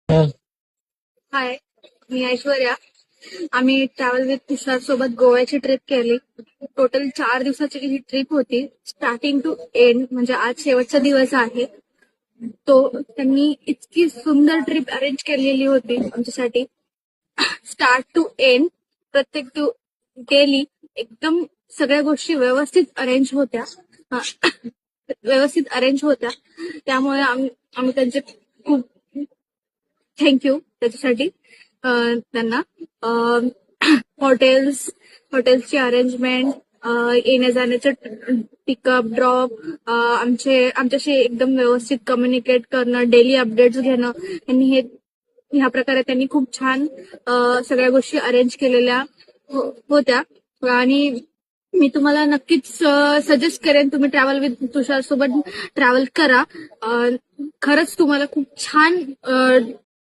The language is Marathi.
हाय, मी ऐश्वर्या. आम्ही ट्रॅव्हल विथ तुषार सोबत गोव्याची ट्रिप केली. टोटल 4 दिवसाची ही ट्रिप होती. स्टार्टिंग टू एंड, म्हणजे आज शेवटचा दिवस आहे. त्यांनी इतकी सुंदर ट्रिप अरेंज केलेली होती आमच्यासाठी. स्टार्ट टू एंड प्रत्येक गेली एकदम सगळ्या गोष्टी व्यवस्थित अरेंज होत्या. त्यामुळे आम्ही त्यांचे खूप थँक्यू त्याच्यासाठी. त्यांना हॉटेल्स हॉटेल्सची अरेंजमेंट, येण्या जाण्याचं पिकअप ड्रॉप, आमच्याशी एकदम व्यवस्थित कम्युनिकेट करणं, डेली अपडेट्स घेणं, ह्या प्रकारे त्यांनी खूप छान सगळ्या गोष्टी अरेंज केलेल्या होत्या. आणि मी तुम्हाला नक्कीच सजेस्ट करेन, तुम्ही ट्रॅव्हल विथ तुषार सोबत ट्रॅव्हल करा. खरंच तुम्हाला खूप छान